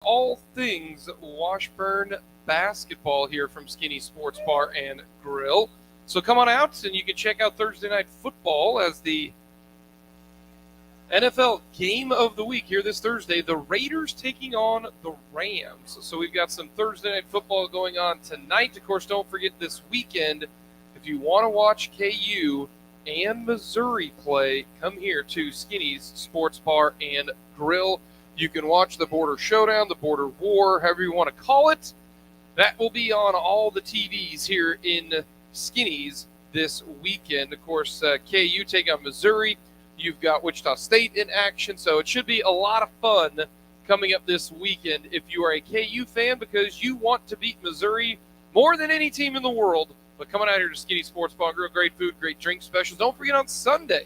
All things Washburn basketball here from Skinny Sports Bar and Grill. So come on out and you can check out Thursday Night Football as the NFL game of the week here this Thursday. The Raiders taking on the Rams. So we've got some Thursday Night Football going on tonight. Of course, don't forget this weekend, if you want to watch KU and Missouri play, come here to Skinny's Sports Bar and Grill. You can watch the Border Showdown, the Border War, however you want to call it. That will be on all the TVs here in Skinny's this weekend. Of course, KU taking on Missouri. You've got Wichita State in action, so it should be a lot of fun coming up this weekend if you are a KU fan because you want to beat Missouri more than any team in the world. But coming out here to Skinny Sports Bar, Grill, great food, great drink specials. Don't forget on Sunday,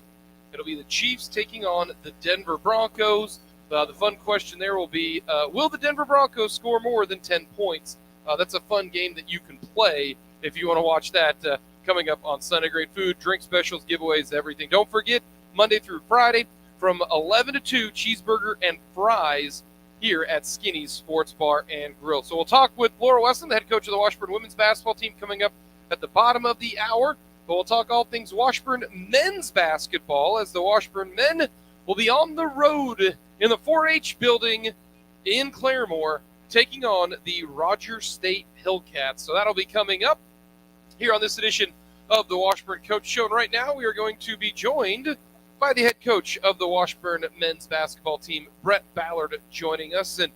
it'll be the Chiefs taking on the Denver Broncos. The fun question there will be, will the Denver Broncos score more than 10 points? That's a fun game that you can play if you want to watch that coming up on Sunday. Great food, drink specials, giveaways, everything. Don't forget, Monday through Friday from 11 to 2, cheeseburger and fries here at Skinny's Sports Bar and Grill. So we'll talk with Laura Weston, the head coach of the Washburn women's basketball team, coming up at the bottom of the hour. But we'll talk all things Washburn men's basketball as the Washburn men will be on the road in the 4-H building in Claremore, taking on the Rogers State Hillcats. So that'll be coming up here on this edition of the Washburn Coach Show. And right now we are going to be joined by the head coach of the Washburn men's basketball team, Brett Ballard, joining us. And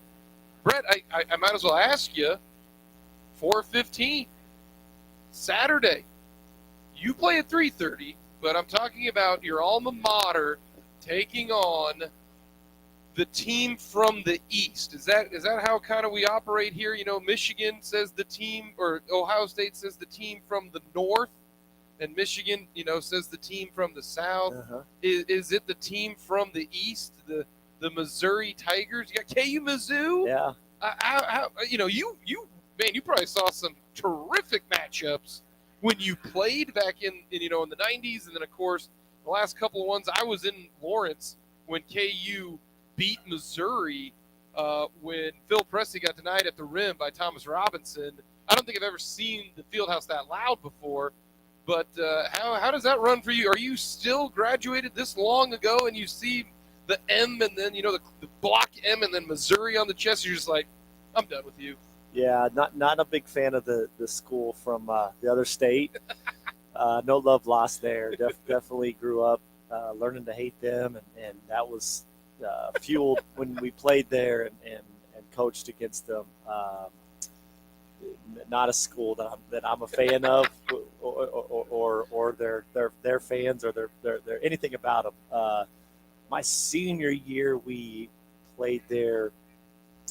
Brett, I might as well ask you, 4:15, Saturday. You play at 3:30, but I'm talking about your alma mater taking on the team from the East. Is that how kind of we operate here? You know, Michigan says the team, or Ohio State says the team from the North, and Michigan, says the team from the South. Uh-huh. Is it the team from the East, the Missouri Tigers? You got KU Mizzou. Yeah. You probably saw some terrific matchups when you played back in the 90s, and then of course the last couple of ones. I was in Lawrence when KU beat Missouri when Phil Pressey got denied at the rim by Thomas Robinson. I don't think I've ever seen the Fieldhouse that loud before. But how does that run for you? Are you still graduated this long ago and you see the M and then, the block M and then Missouri on the chest? You're just like, I'm done with you. Yeah, not a big fan of the school from the other state. No love lost there. Definitely grew up learning to hate them, and that was fueled when we played there and coached against them. Not a school that I'm a fan of, or their fans, or their anything about them. My senior year, we played there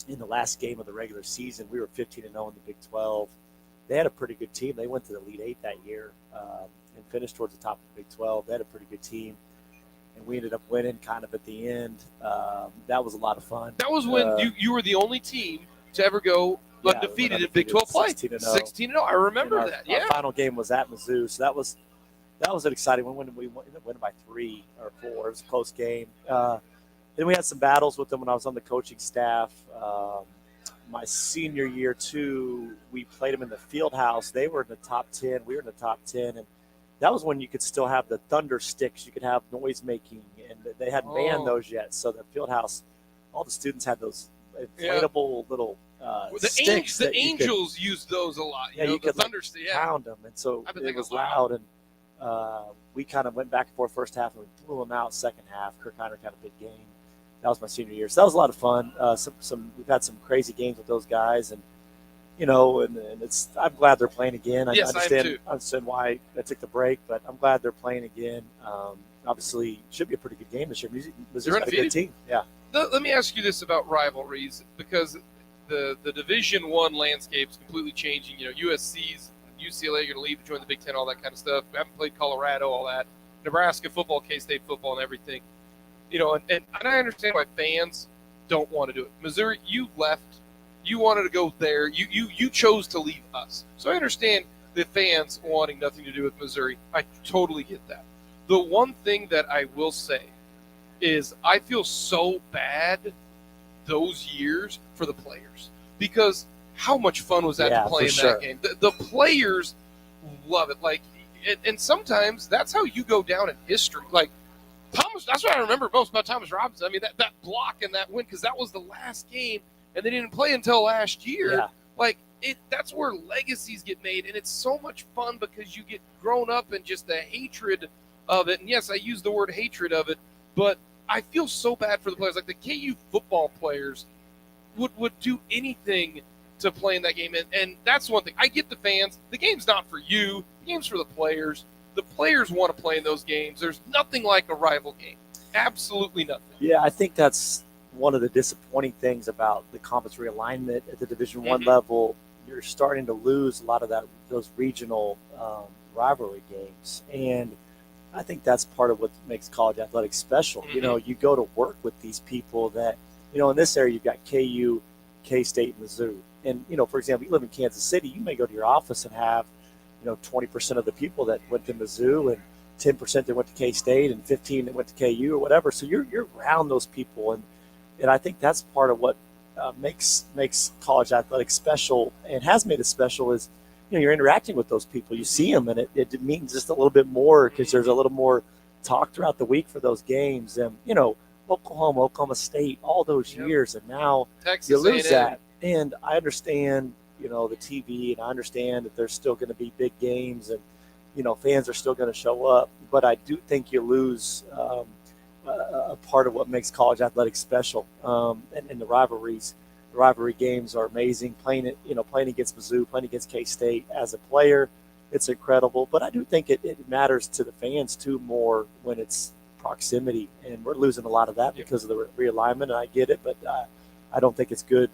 in the last game of the regular season. We were 15-0 in the Big 12. They had a pretty good team. They went to the Elite Eight that year and finished towards the top of the Big 12. They had a pretty good team, and we ended up winning kind of at the end. That was a lot of fun. That was when you were the only team to ever go undefeated in Big 12 play. 16-0. I remember that. Yeah. Our final game was at Mizzou, so that was an exciting one. When we went by 3 or 4, it was a close game. Then we had some battles with them when I was on the coaching staff. My senior year too, we played them in the Fieldhouse. They were in the top 10. We were in the top 10, and that was when you could still have the thunder sticks. You could have noise making, and they hadn't banned those yet. So the Fieldhouse, all the students had those inflatable little sticks. The Angels used those a lot. You could thunder pound them, and so it was loud. And we kind of went back and forth first half, and we blew them out second half. Kirk Hiner had a big game. That was my senior year, so that was a lot of fun. We've had some crazy games with those guys, and it's. I'm glad they're playing again. Yes, I understand why I took the break, but I'm glad they're playing again. Obviously, should be a pretty good game this year. Missouri's got a good team. Yeah. Let me ask you this about rivalries, because the Division I landscape is completely changing. USC's, UCLA are going to leave to join the Big Ten, all that kind of stuff. We haven't played Colorado, all that. Nebraska football, K-State football, and everything. And I understand why fans don't want to do it. Missouri, you left. You wanted to go there. You chose to leave us. So I understand the fans wanting nothing to do with Missouri. I totally get that. The one thing that I will say is I feel so bad those years for the players, because how much fun was that to play in that game? The players love it. Like, and sometimes that's how you go down in history. Like Thomas, that's what I remember most about Thomas Robinson. I mean, that block and that win, because that was the last game, and they didn't play until last year. Yeah. Like, that's where legacies get made, and it's so much fun because you get grown up in just the hatred of it. And yes, I use the word hatred of it, but I feel so bad for the players. Like the KU football players would do anything to play in that game. And that's one thing. I get the fans. The game's not for you. The game's for the players. The players want to play in those games. There's nothing like a rival game. Absolutely nothing. Yeah, I think that's one of the disappointing things about the conference realignment at the Division I level. You're starting to lose a lot of those regional rivalry games. And I think that's part of what makes college athletics special. Mm-hmm. You know, you go to work with these people that, you know, in this area, you've got KU, K-State, and Mizzou. And, you know, for example, you live in Kansas City, you may go to your office and have, you know, 20% of the people that went to Mizzou and 10% that went to K-State and 15 that went to KU or whatever. So you're around those people. And I think that's part of what makes college athletics special and has made it special is, you know, you're interacting with those people. You see them, and it means just a little bit more because there's a little more talk throughout the week for those games. And, you know, Oklahoma State, all those years, and now Texas you lose A&M. that. And I understand, you know, the TV, and I understand that there's still going to be big games and, you know, fans are still going to show up. But I do think you lose a part of what makes college athletics special. And the rivalries. The rivalry games are amazing. Playing against Mizzou, playing against K-State as a player, it's incredible. But I do think it matters to the fans too more when it's proximity, and we're losing a lot of that because of the realignment. And I get it, but I don't think it's good.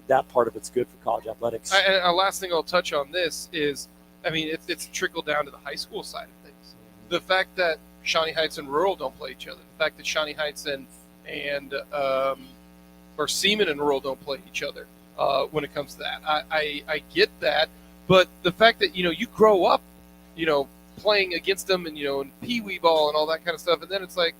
That part of it's good for college athletics. And a last thing I'll touch on this is, I mean, it's trickled down to the high school side of things. The fact that Shawnee Heights and Rural don't play each other. The fact that Shawnee Heights and Seaman and Rural don't play each other when it comes to that. I get that, but the fact that, you know, you grow up, you know, playing against them and, you know, in pee-wee ball and all that kind of stuff, and then it's like,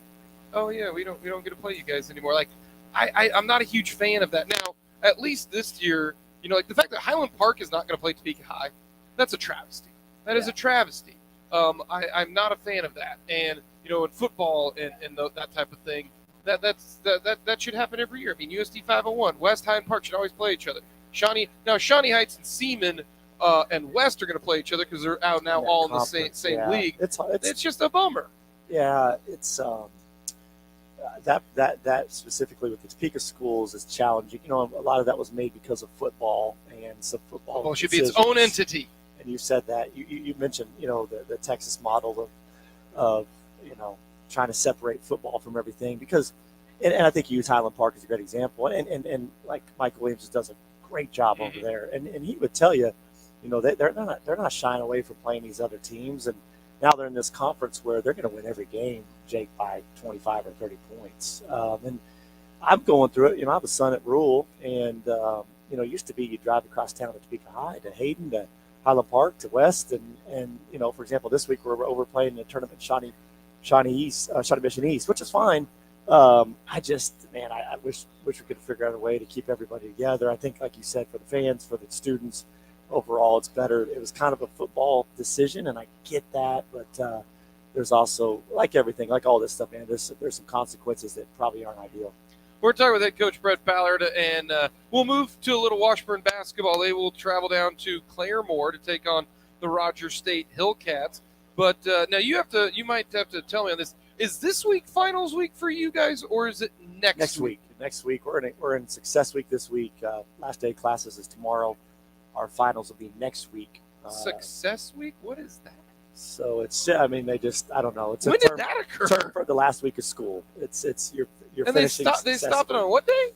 oh yeah, we don't get to play you guys anymore. Like, I'm not a huge fan of that. Now, at least this year, you know, like the fact that Highland Park is not going to play Topeka High, that's a travesty. That is a travesty. I'm not a fan of that. And, you know, in football and that type of thing, that should happen every year. I mean, USD 501, West Highland Park should always play each other. Shawnee Heights and Seaman and West are going to play each other because they're out now all in the same league. It's just a bummer. Yeah, it's that specifically with the Topeka schools is challenging. You know, a lot of that was made because of football and some football. Football should be its own entity. And you said that you mentioned, you know, the Texas model of you know, trying to separate football from everything because, and I think you use Highland Park as a great example, and like Michael Williams does a great job over there, and he would tell you, you know, they're not shying away from playing these other teams, and now they're in this conference where they're going to win every game, Jake, by 25 or 30 points. And I'm going through it. You know, I have a son at Rural, and you know, it used to be you drive across town to Topeka High, to Hayden, to Highland Park, to West, and you know, for example, this week we're over playing in a tournament, Shawnee Mission East, which is fine. I wish we could figure out a way to keep everybody together. I think, like you said, for the fans, for the students, overall, it's better. It was kind of a football decision, and I get that, but there's also, like everything, like all this stuff, man, there's some consequences that probably aren't ideal. We're talking with head coach Brett Ballard, and we'll move to a little Washburn basketball. They will travel down to Claremore to take on the Rogers State Hillcats. But now you might have to tell me on this. Is this week finals week for you guys, or is it next week? Next week. We're in success week this week. Last day of classes is tomorrow. Our finals will be next week. Success week? What is that? So it's, I mean, I don't know. It's when did that occur? Term for the last week of school. You're and finishing. They stopped it on what day?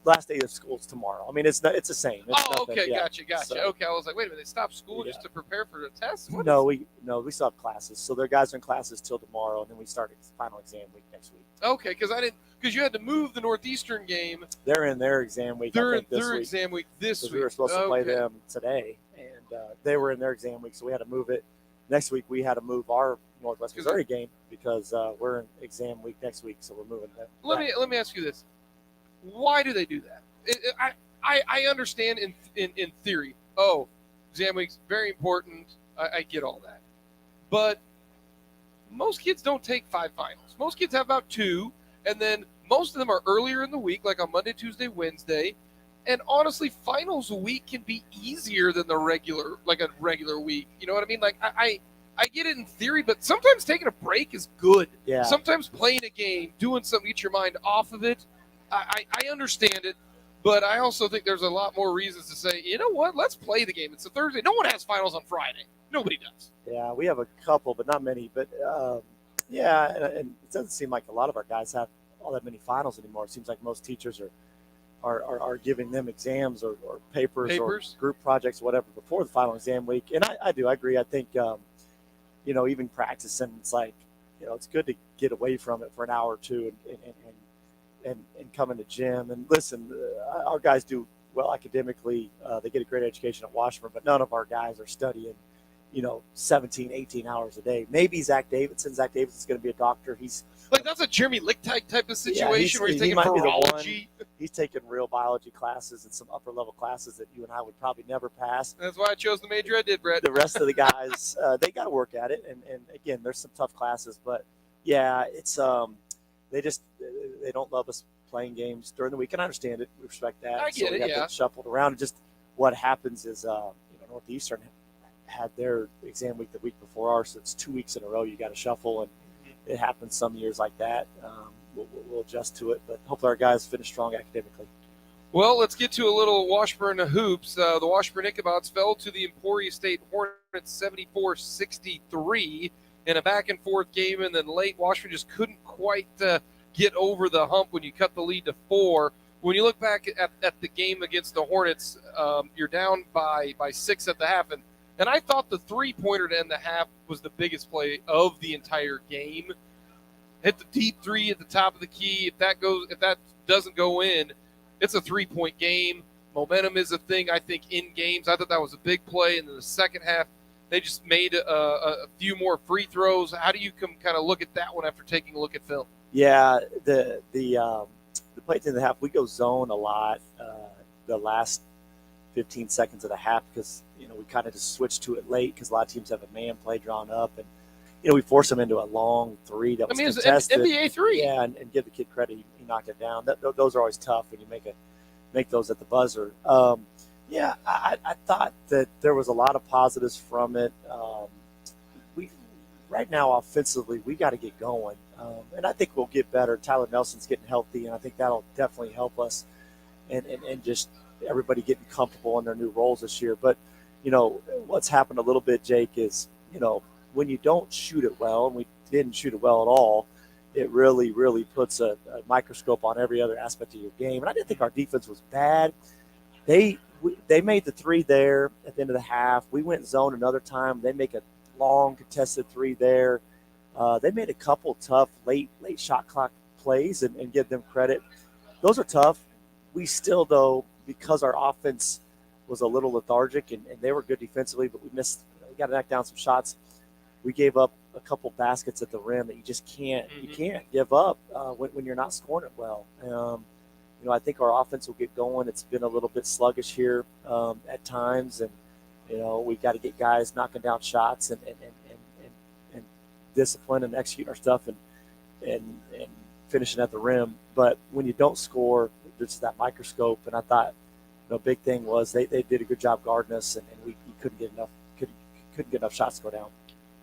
Last day of school is tomorrow. I mean, it's the same. Okay, gotcha. So, okay, I was like, wait a minute, they stopped school just to prepare for the test? We still have classes. So their guys are in classes till tomorrow, and then we start final exam week next week. Okay, because you had to move the Northeastern game. They're in their exam week. They're in their exam week this week. We were supposed to play them today, and they were in their exam week, so we had to move it. Next week we had to move our Northwest Missouri game because we're in exam week next week, so we're moving that. Let me ask you this. Why do they do that? I understand in theory. Oh, exam week's very important. I get all that. But most kids don't take 5 finals. Most kids have about 2, and then most of them are earlier in the week, like on Monday, Tuesday, Wednesday. And honestly, finals week can be easier than a regular week. You know what I mean? Like I get it in theory, but sometimes taking a break is good. Yeah. Sometimes playing a game, doing something, get your mind off of it. I understand it, but I also think there's a lot more reasons to say, you know what? Let's play the game. It's a Thursday. No one has finals on Friday. Nobody does. Yeah, we have a couple, but not many. But yeah, and it doesn't seem like a lot of our guys have all that many finals anymore. It seems like most teachers are giving them exams or papers or group projects, whatever, before the final exam week. And I agree. I think, even practicing, it's like, it's good to get away from it for an hour or two and come in the gym. And listen, our guys do well academically. They get a great education at Washburn, but none of our guys are studying 17, 18 hours a day. Maybe Zach Davidson's going to be a doctor. He's like, that's a Jeremy Lichtite type of situation where he's taking virology. He's taking real biology classes and some upper level classes that you and I would probably never pass. That's why I chose the major I did, Brett. The rest of the guys, they got to work at it. And again, there's some tough classes, but yeah, it's, they don't love us playing games during the week. And I understand it. We respect that. I get it, yeah. Shuffled around. Just what happens is, Northeastern had their exam week the week before ours, so it's 2 weeks in a row you got to shuffle, and it happens some years like that. We'll adjust to it, but hopefully our guys finish strong academically. Well, let's get to a little Washburn hoops. The Washburn Ichabods fell to the Emporia State Hornets 74-63 in a back-and-forth game, and then late Washburn just couldn't quite get over the hump when you cut the lead to 4. When you look back at the game against the Hornets, you're down by 6 at the half, and I thought the three-pointer to end the half was the biggest play of the entire game. Hit the deep three at the top of the key. If that doesn't go in, it's a 3-point game. Momentum is a thing, I think, in games. I thought that was a big play. And then the second half, they just made a few more free throws. How do you kind of look at that one after taking a look at film? Yeah, the play at the end of the half, we go zone a lot the last 15 seconds of the half because, we kind of just switched to it late because a lot of teams have a man play drawn up. And, we forced him into a long three that was contested. It's an NBA three. Yeah, and give the kid credit. He knocked it down. Those are always tough when you make those at the buzzer. I thought that there was a lot of positives from it. Right now, offensively, we got to get going. And I think we'll get better. Tyler Nelson's getting healthy, and I think that'll definitely help us and just everybody getting comfortable in their new roles this year. But, what's happened a little bit, Jake, is, when you don't shoot it well, and we didn't shoot it well at all, it really, really puts a microscope on every other aspect of your game. And I didn't think our defense was bad. They made the three there at the end of the half. We went zone another time. They make a long contested three there. They made a couple tough late shot clock plays and give them credit. Those are tough. We still, though, because our offense was a little lethargic and they were good defensively, but we got to knock down some shots. We gave up a couple baskets at the rim that you just can't give up when you're not scoring it well. I think our offense will get going. It's been a little bit sluggish here at times, and we got to get guys knocking down shots and discipline and execute our stuff and finishing at the rim. But when you don't score, there's that microscope. And I thought big thing was they did a good job guarding us, and we couldn't get enough shots to go down.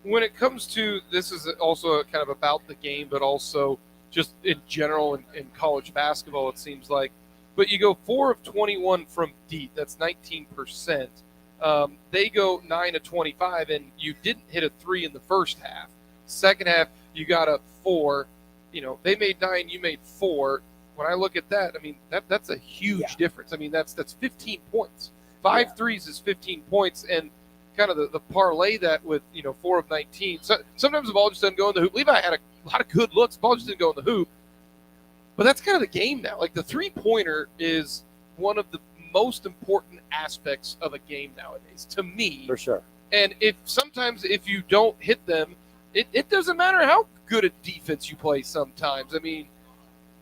When it comes to, this is also kind of about the game, but also just in general in college basketball, it seems like. But you go 4 of 21 from deep. That's 19%. They go 9 of 25, and you didn't hit a 3 in the first half. Second half, you got a 4. They made 9, you made 4. When I look at that, I mean, that's a huge difference. I mean, that's 15 points. 5 threes is 15 points, and kind of the parlay that with 4 of 19. So sometimes the ball just doesn't go in the hoop. Levi had a lot of good looks. The ball just didn't go in the hoop. But that's kind of the game now. Like, the three-pointer is one of the most important aspects of a game nowadays, to me. For sure. And if you don't hit them, it doesn't matter how good a defense you play sometimes. I mean,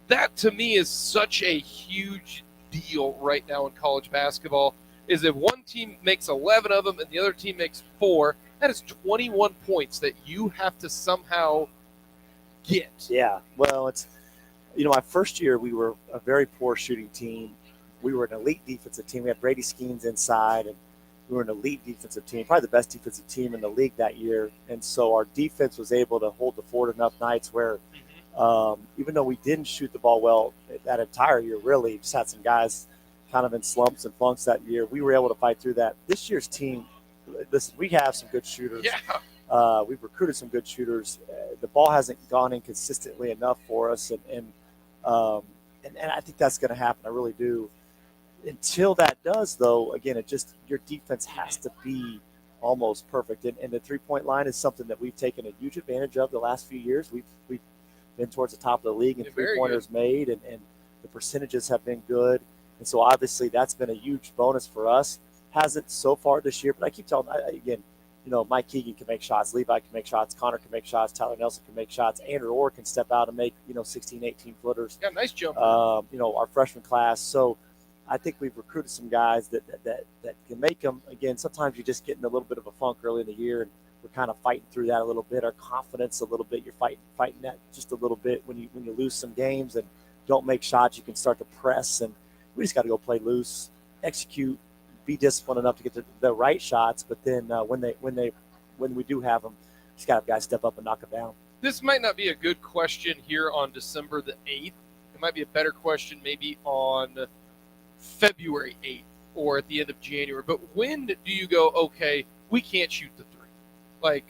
that to me is such a huge deal right now in college basketball. Is if one team makes 11 of them and the other team makes 4, that is 21 points that you have to somehow get. Yeah. Well, it's my first year we were a very poor shooting team. We were an elite defensive team. We had Brady Skeens inside, and we were an elite defensive team, probably the best defensive team in the league that year. And so our defense was able to hold the fort enough nights where, even though we didn't shoot the ball well that entire year, really, just had some guys kind of in slumps and flunks that year, we were able to fight through that. This year's team, listen, we have some good shooters. Yeah. We've recruited some good shooters. The ball hasn't gone in consistently enough for us, and I think that's going to happen. I really do. Until that does, though, again, your defense has to be almost perfect. And the 3-point line is something that we've taken a huge advantage of the last few years. We've been towards the top of the league in three-pointers made, and the percentages have been good. And so obviously that's been a huge bonus for us. Hasn't so far this year, but I keep telling again, Mike Keegan can make shots, Levi can make shots, Connor can make shots, Tyler Nelson can make shots, Andrew Orr can step out and make 16, 18 footers. Yeah, nice jump. Our freshman class. So I think we've recruited some guys that can make them. Again, sometimes you just get in a little bit of a funk early in the year, and we're kind of fighting through that a little bit. Our confidence a little bit. You're fighting that just a little bit when you lose some games and don't make shots. You can start to press, and we just got to go play loose, execute, be disciplined enough to get the right shots. But then when we do have them, just got to have guys step up and knock them down. This might not be a good question here on December the 8th. It might be a better question maybe on February 8th or at the end of January. But when do you go, okay, we can't shoot the 3?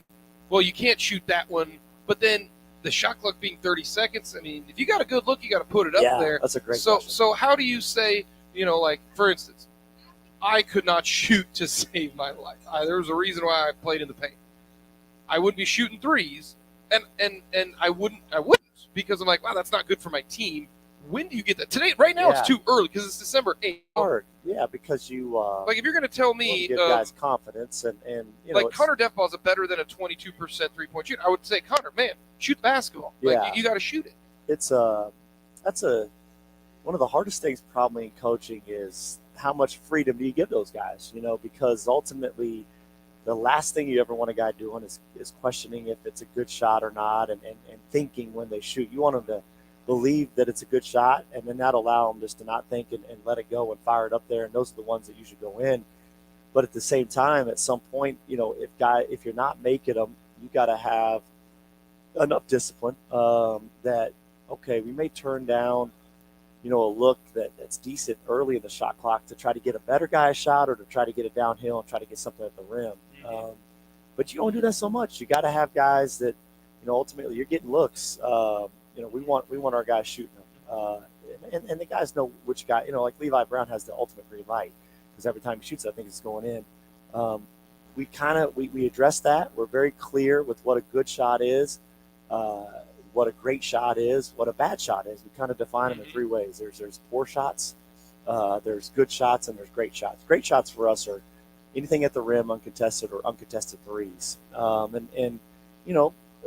You can't shoot that one, but then the shot clock being 30 seconds, I mean, if you got a good look, you got to put it up there. That's a great question. So how do you say, for instance, I could not shoot to save my life. There was a reason why I played in the paint. I would be shooting 3s, and I wouldn't because I'm like, wow, that's not good for my team. When do you get that? Today, right now, It's too early because it's December 8th. Hard, yeah, because you if you're going to tell me, give guys confidence and Connor Defball is better than a 22% 3-point shooter. I would say, Connor, man, shoot the basketball. Yeah. You got to shoot it. It's one of the hardest things probably in coaching is how much freedom do you give those guys? Because ultimately, the last thing you ever want a guy doing is questioning if it's a good shot or not, and thinking when they shoot. You want them to believe that it's a good shot, and then that'll allow them just to not think and let it go and fire it up there. And those are the ones that usually go in. But at the same time, at some point, if you're not making them, you got to have enough discipline that, okay, we may turn down, a look that's decent early in the shot clock to try to get a better guy a shot or to try to get it downhill and try to get something at the rim. But you don't do that so much. You got to have guys that, ultimately you're getting looks. We want our guys shooting them. And the guys know which guy, like Levi Brown has the ultimate green light because every time he shoots, I think it's going in. We address that. We're very clear with what a good shot is, what a great shot is, what a bad shot is. We kind of define them in 3 ways. There's poor shots, there's good shots, and there's great shots. Great shots for us are anything at the rim, uncontested or uncontested 3s.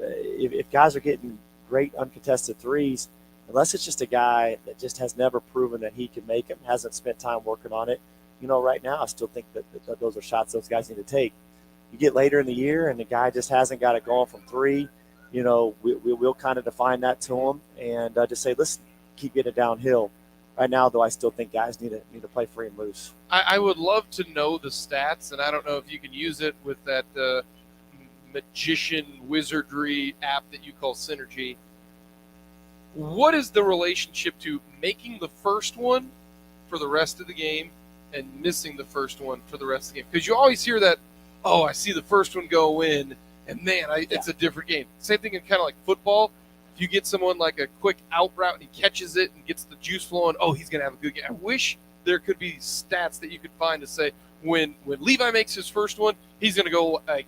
If guys are getting great uncontested 3s, unless it's just a guy that just has never proven that he can make them, hasn't spent time working on it, right now I still think that those are shots those guys need to take. You get later in the year and the guy just hasn't got it going from 3, we'll kind of define that to him and just say, listen, keep getting it downhill. Right now, though, I still think guys need to play free and loose. I would love to know the stats, and I don't know if you can use it with that magician wizardry app that you call Synergy. What is the relationship to making the first one for the rest of the game and missing the first one for the rest of the game? Because you always hear that, oh, I see the first one go in, and man, it's a different game. Same thing in kind of like football. If you get someone like a quick out route and he catches it and gets the juice flowing, oh, he's going to have a good game. I wish there could be stats that you could find to say when Levi makes his first one, he's going to go like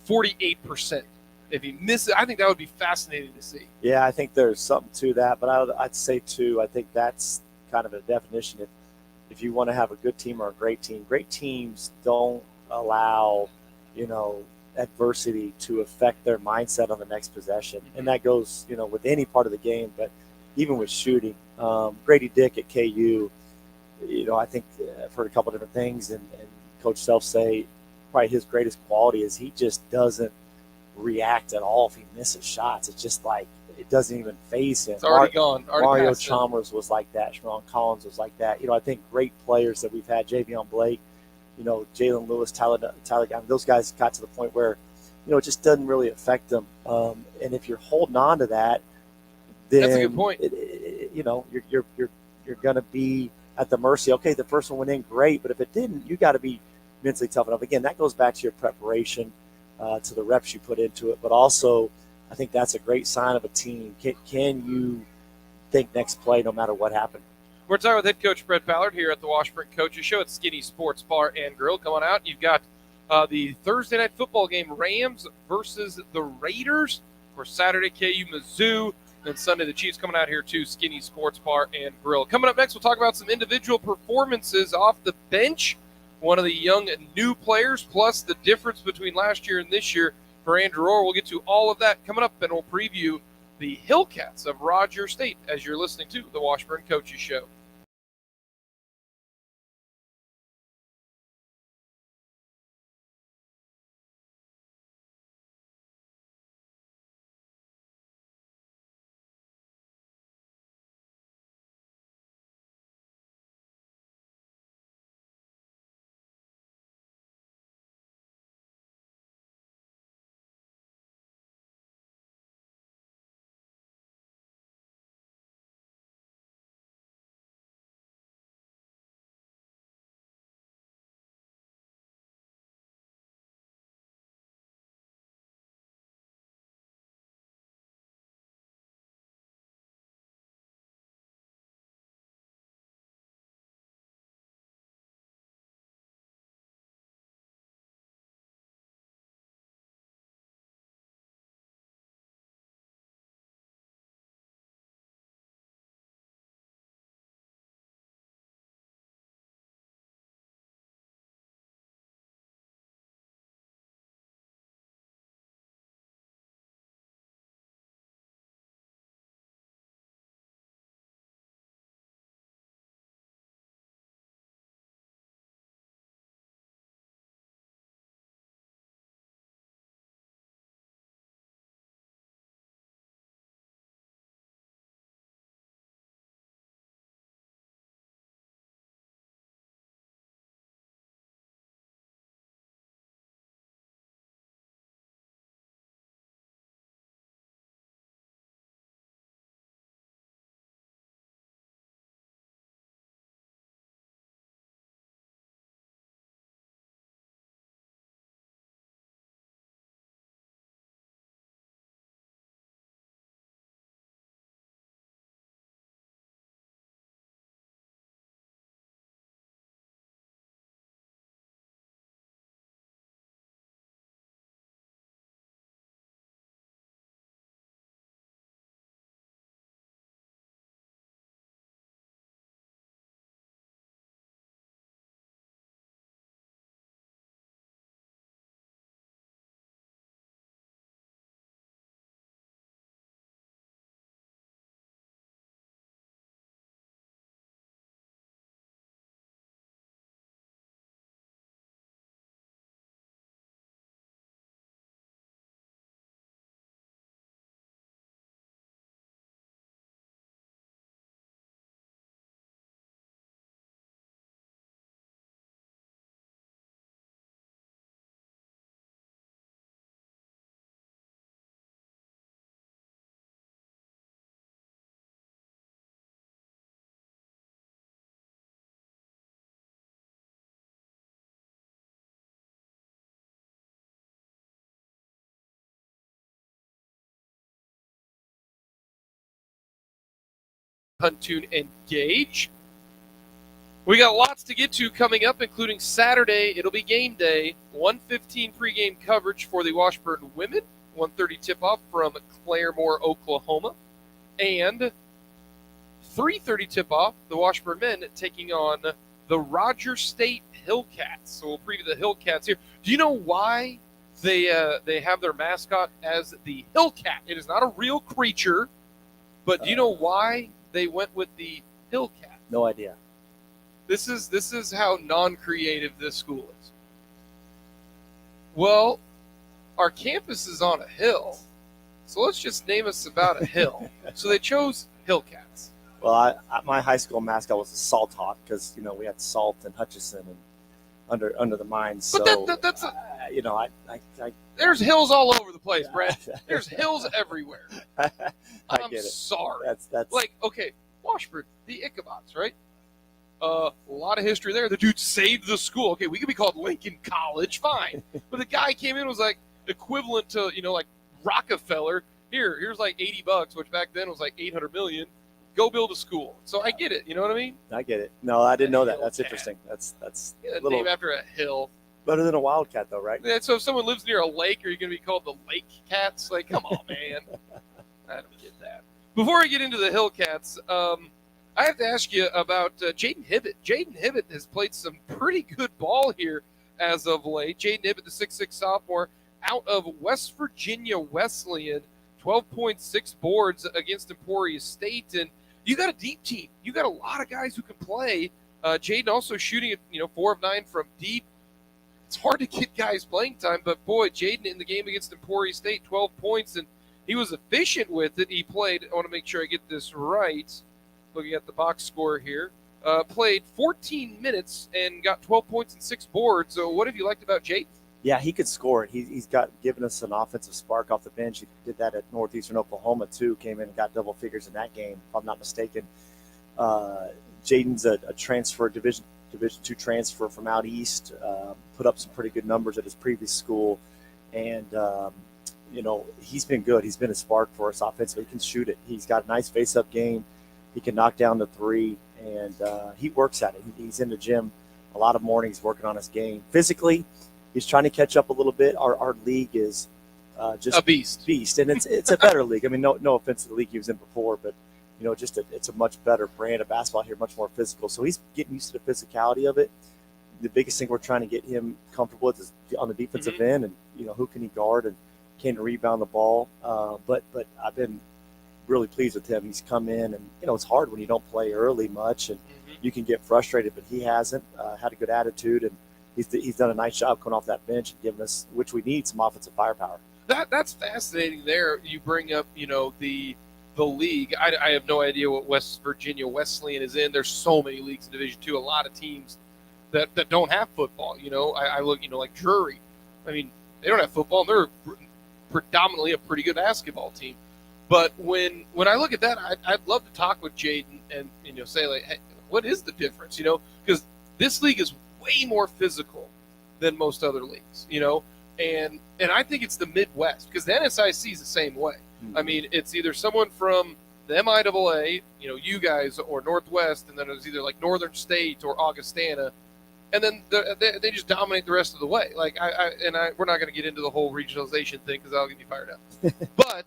48%. If he misses, I think that would be fascinating to see. Yeah, I think there's something to that, but I'd say too, I think that's kind of a definition. If you want to have a good team or a great teams don't allow, adversity to affect their mindset on the next possession. And that goes, with any part of the game. But even with shooting. Grady Dick at KU, I think I've heard a couple different things, and Coach Self say probably his greatest quality is he just doesn't react at all if he misses shots. It's just like it doesn't even faze him. It's already gone. Mario Chalmers was like that. Sharon Collins was like that. I think great players that we've had, Javion Blake, Jalen Lewis, Tyler, those guys got to the point where, it just doesn't really affect them. And if you're holding on to that, then that's a good point. You're going to be at the mercy. Okay, the first one went in, great, but if it didn't, you got to be mentally tough enough. Again, that goes back to your preparation, to the reps you put into it, but also I think that's a great sign of a team. Can you think next play no matter what happened? We're talking with head coach Brett Ballard here at the Washburn Coaches Show at Skinny Sports Bar and Grill. Come on out. You've got the Thursday night football game, Rams versus the Raiders. Of course, Saturday, KU, Mizzou. Then Sunday, the Chiefs coming out here to Skinny Sports Bar and Grill. Coming up next, we'll talk about some individual performances off the bench. One of the young new players, plus the difference between last year and this year for Andrew Orr. We'll get to all of that coming up, and we'll preview the Hillcats of Rogers State as you're listening to the Washburn Coaches Show. Pontoon and Gage. We got lots to get to coming up, including Saturday. It'll be game day. 1:15 pregame coverage for the Washburn women. 1:30 tip-off from Claremore, Oklahoma. And 3:30 tip-off, the Washburn men taking on the Rogers State Hillcats. So we'll preview the Hillcats here. Do you know why they have their mascot as the Hillcat? It is not a real creature. But do you know why they went with the Hillcat? No idea. This is how non-creative this school is. Well, our campus is on a hill, so let's just name us about a hill. So they chose Hillcats. Well, my high school mascot was the Salt Hawk because we had Salt and Hutchison and under the mines. But So that's there's there's hills all over the place, Brad. There's hills everywhere. I I'm get it. sorry. That's Like, okay, Washburn, the Ichabods, right? A lot of history there. The dude saved the school. Okay, we could be called Lincoln College, fine. But the guy came in and was like equivalent to, like Rockefeller. Here's like $80, which back then was like 800 million. Go build a school. So I get it. You know what I mean? I get it. No, I didn't know that. That's Hillcat. interesting. That's Yeah, a little named after a hill. better than a Wildcat, though, right? Yeah, so if someone lives near a lake, are you going to be called the Lake Cats? Like, come on, man. I don't get that. Before I get into the Hillcats, I have to ask you about Jaden Hibbett. Jaden Hibbett has played some pretty good ball here as of late. Jaden Hibbett, the 6'6 sophomore, out of West Virginia Wesleyan, 12.6 boards against Emporia State. And you got a deep team. You got a lot of guys who can play. Jaden also shooting at 4 of 9 from deep. It's hard to get guys playing time, but boy, Jaden in the game against Emporia State, 12 points, and he was efficient with it. He played, I want to make sure I get this right, looking at the box score here, played 14 minutes and got 12 points and 6 boards. So what have you liked about Jaden? Yeah, he could score it. He's given us an offensive spark off the bench. He did that at Northeastern Oklahoma, too. Came in and got double figures in that game, if I'm not mistaken. Jaden's a transfer, Division II transfer from out east, put up some pretty good numbers at his previous school. And, he's been good. He's been a spark for us offensively. He can shoot it. He's got a nice face-up game. He can knock down the three, and he works at it. He's in the gym a lot of mornings working on his game. Physically, he's trying to catch up a little bit. Our league is just a beast, and it's a better league. I mean, no offense to the league he was in before, but it's a much better brand of basketball here, much more physical. So he's getting used to the physicality of it. The biggest thing we're trying to get him comfortable with is on the defensive end, and who can he guard and can he rebound the ball. But I've been really pleased with him. He's come in, and it's hard when you don't play early much, and you can get frustrated. But he hasn't had a good attitude, and he's done a nice job coming off that bench and giving us, which we need, some offensive firepower. That's fascinating. There, you bring up the league. I have no idea what West Virginia Wesleyan is in. There's so many leagues in Division II. A lot of teams that don't have football. I look, like Drury. I mean, they don't have football. And they're predominantly a pretty good basketball team. But when I look at that, I'd love to talk with Jaden and say like, hey, what is the difference? Because this league is way more physical than most other leagues. And I think it's the Midwest, because the NSIC is the same way. I mean, it's either someone from the MIAA, you guys, or Northwest, and then it's either like Northern State or Augustana, and then they just dominate the rest of the way. Like we're not going to get into the whole regionalization thing because that'll get me fired up. But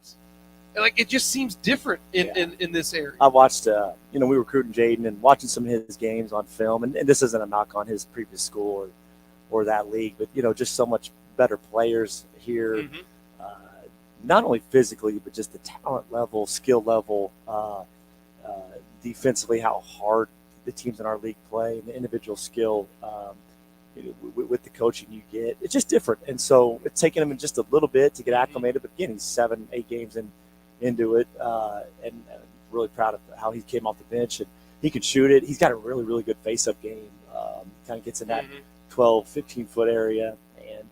like it just seems different in this area. I watched, we were recruiting Jaden and watching some of his games on film, and this isn't a knock on his previous school or that league, but just so much better players here. Not only physically, but just the talent level, skill level, defensively, how hard the teams in our league play, and the individual skill with the coaching you get. It's just different. And so it's taken him just a little bit to get acclimated. But again, he's 7-8 games into it, and really proud of how he came off the bench. And he can shoot it. He's got a really, really good face-up game. Kind of gets in that 12, 15-foot area, and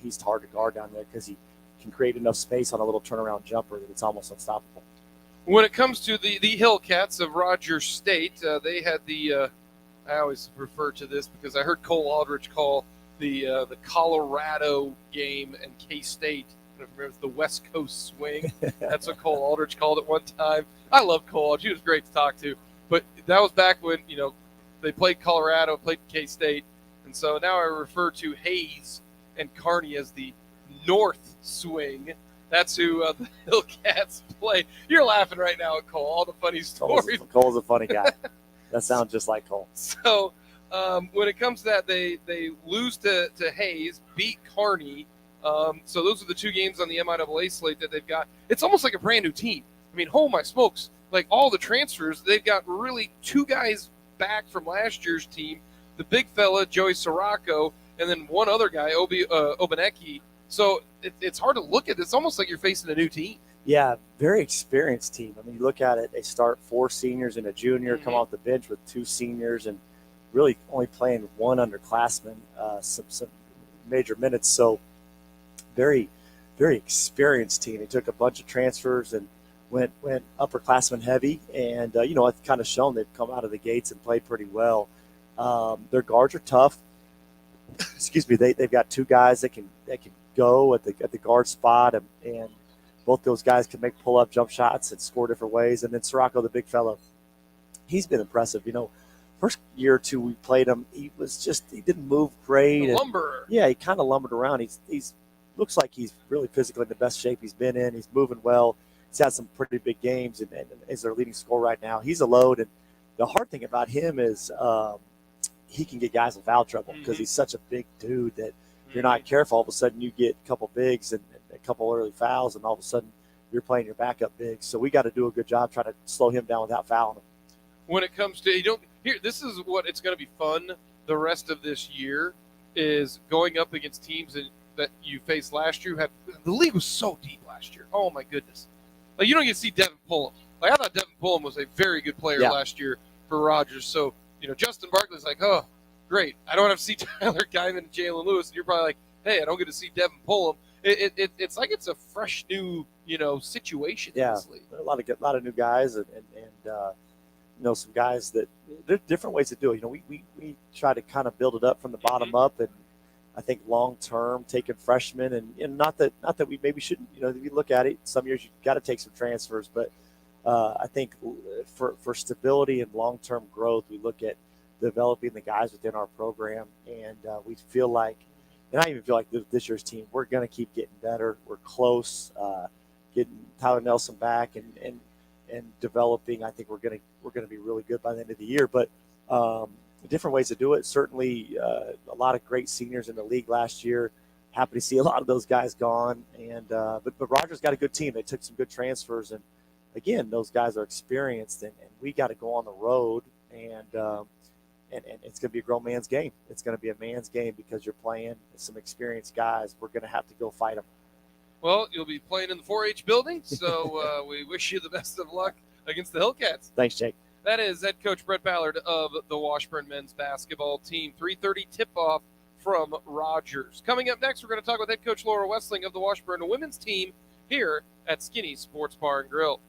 he's hard to guard down there because he can create enough space on a little turnaround jumper that it's almost unstoppable. When it comes to the Hillcats of Rogers State, they had the I always refer to this because I heard Cole Aldrich call the Colorado game and K-State. I don't remember, the West Coast swing. That's what Cole Aldrich called it one time. I love Cole Aldrich. He was great to talk to. But that was back when they played Colorado, played K-State, and so now I refer to Hayes and Kearney as the North swing. That's who the Hillcats play. You're laughing right now at Cole. All the funny stories. Cole's a funny guy. That sounds just like Cole. So when it comes to that, they lose to Hayes, beat Kearney. So those are the two games on the MIAA slate that they've got. It's almost like a brand new team. I mean, oh my smokes. like all the transfers, they've got really two guys back from last year's team, the big fella Joey Sirocco, and then one other guy Obaneki. So it's hard to look at. It's almost like you're facing a new team. Yeah, very experienced team. I mean, you look at it; they start 4 seniors and a junior, come off the bench with 2 seniors, and really only playing one underclassman, some major minutes. So very, very experienced team. They took a bunch of transfers and went upperclassmen heavy, and it's kind of shown they've come out of the gates and played pretty well. Their guards are tough. Excuse me. They've got 2 guys that can go at the guard spot, and both those guys can make pull up jump shots and score different ways. And then Sirocco, the big fellow, he's been impressive. First year or two we played him, he didn't move great. Lumber. Yeah, he kind of lumbered around. He's looks like he's really physically in the best shape he's been in. He's moving well. He's had some pretty big games and is their leading scorer right now. He's a load. And the hard thing about him is he can get guys in foul trouble because he's such a big dude that if you're not careful, all of a sudden you get a couple bigs and a couple early fouls, and all of a sudden you're playing your backup bigs. So we got to do a good job trying to slow him down without fouling him. When it comes to this is what it's going to be fun the rest of this year is going up against teams that you faced last year. The league was so deep last year. Oh my goodness! Like you don't get to see Devin Pullum. Like I thought Devin Pullum was a very good player last year for Rogers. So Justin Barkley's like, oh great, I don't have to see Tyler Guyman and Jalen Lewis, and you're probably like, hey, I don't get to see Devin Pullum. It's like it's a fresh new situation. Yeah, in this league. A lot of new guys and some guys that there are different ways to do it. We try to kind of build it up from the bottom up, and I think long term taking freshmen and not that we maybe shouldn't. If you look at it, some years you got to take some transfers, but I think for stability and long term growth, we look at developing the guys within our program, and we feel like, and I even feel like this year's team, we're going to keep getting better. We're close, getting Tyler Nelson back and developing. I think we're going to be really good by the end of the year. But different ways to do it. Certainly, a lot of great seniors in the league last year. Happy to see a lot of those guys gone. And but Rogers got a good team. They took some good transfers, and again, those guys are experienced. And we got to go on the road, and it's going to be a grown man's game. It's going to be a man's game because you're playing some experienced guys. We're going to have to go fight them. Well, you'll be playing in the 4-H building, so we wish you the best of luck against the Hillcats. Thanks, Jake. That is head coach Brett Ballard of the Washburn men's basketball team. 3:30 tip-off from Rogers. Coming up next, we're going to talk with head coach Laura Westling of the Washburn women's team here at Skinny Sports Bar and Grill.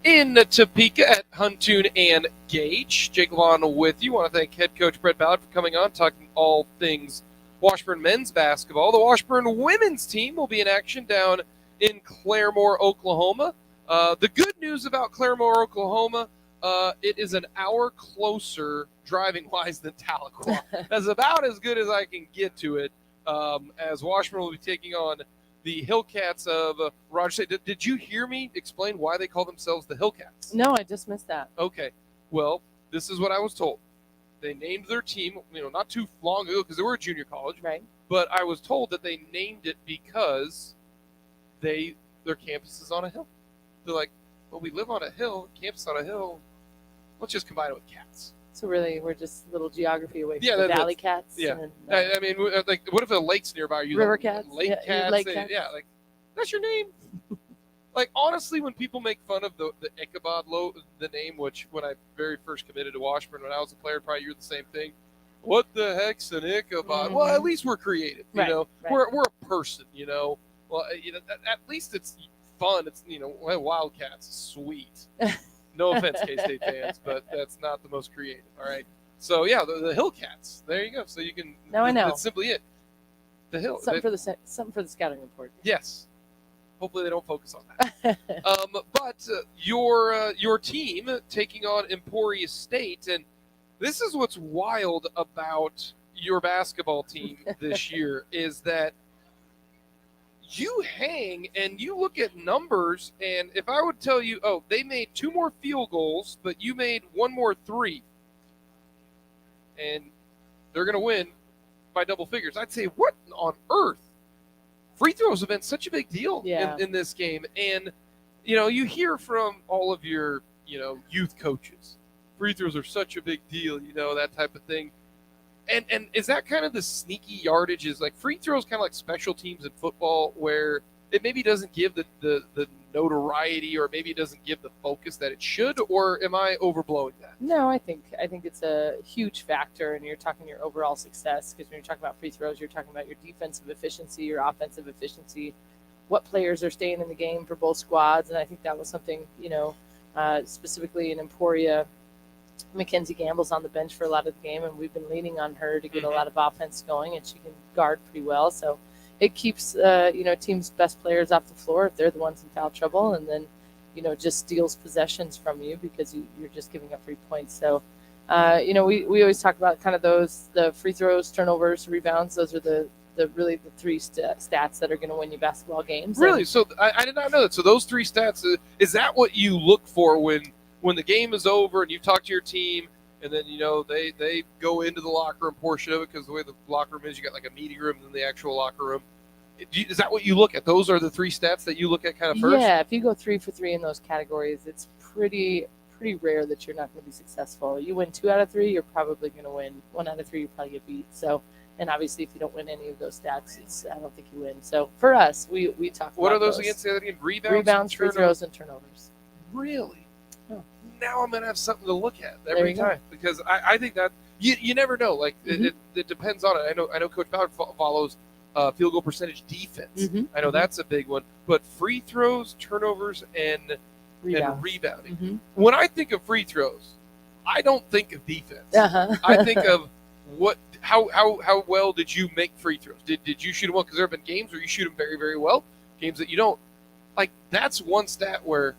in Topeka at Huntoon and Gage. Jake Lawton with you. Want to thank head coach Brett Ballard for coming on, talking all things Washburn men's basketball. The Washburn women's team will be in action down in Claremore, Oklahoma. The good news about Claremore, Oklahoma, it is an hour closer driving-wise than Tahlequah. That's about as good as I can get to it, as Washburn will be taking on the Hillcats of Roger State. Did you hear me explain why they call themselves the Hillcats? No, I just missed that. Okay. Well, this is what I was told. They named their team, not too long ago because they were a junior college. Right. But I was told that they named it because their campus is on a hill. They're like, well, we live on a hill, campus on a hill. Let's just combine it with cats. So really, we're just a little geography away from Yeah, the Valley Cats. Yeah. And, I mean, like, what if a lake's nearby? Are you River like, Cats. Lake Yeah, Cats. Lake Cats. Yeah, like, that's your name? Like, honestly, when people make fun of the Ichabod the name, which when I very first committed to Washburn, when I was a player, probably you're the same thing. What the heck's an Ichabod? Mm-hmm. Well, at least we're creative, Right. We're a person, Well, at least it's fun. It's, Wildcats, sweet. No offense, K-State fans, but that's not the most creative, all right? So, yeah, the Hillcats. There you go. So you can. Now I know. That's simply it. The Hill. something for the scouting report. Yes. Hopefully they don't focus on that. But your team taking on Emporia State, and this is what's wild about your basketball team this year is that you hang and you look at numbers, and if I would tell you, oh, they made 2 more field goals, but you made 1 more 3, and they're going to win by double figures, I'd say, what on earth? Free throws have been such a big deal in this game. And, you hear from all of your, youth coaches. Free throws are such a big deal, that type of thing. And is that kind of the sneaky yardage? Is like free throws kind of like special teams in football where it maybe doesn't give the notoriety or maybe it doesn't give the focus that it should? Or am I overblowing that? No, I think it's a huge factor, and you're talking your overall success, because when you're talking about free throws, you're talking about your defensive efficiency, your offensive efficiency, what players are staying in the game for both squads, and I think that was something, specifically in Emporia. Mackenzie Gamble's on the bench for a lot of the game, and we've been leaning on her to get a lot of offense going, and she can guard pretty well. So it keeps, teams' best players off the floor if they're the ones in foul trouble, and then, just steals possessions from you because you're just giving up free points. So, we always talk about kind of the free throws, turnovers, rebounds. Those are the 3 stats that are going to win you basketball games. Really? So I did not know that. So those 3 stats, is that what you look for when the game is over and you talk to your team and then, they go into the locker room portion of it, because the way the locker room is, you got like a meeting room and then the actual locker room. Is that what you look at? Those are the 3 stats that you look at kind of first? Yeah, if you go 3 for 3 in those categories, it's pretty rare that you're not going to be successful. You win 2 out of 3, you're probably going to win. 1 out of 3, you probably get beat. So, and obviously, if you don't win any of those stats, I don't think you win. So for us, we talk. What about are those again? Say that again. Rebounds, free throws, and turnovers. Really? Oh. Now I'm going to have something to look at every time, because I think that you never know. Like it depends on it. I know Coach Ballard follows field goal percentage defense. I know that's a big one, but free throws, turnovers, and rebounding. When I think of free throws, I don't think of defense. I think of how well did you make free throws? Did you shoot them well? Because there have been games where you shoot them very, very well, games that you don't. Like, that's one stat where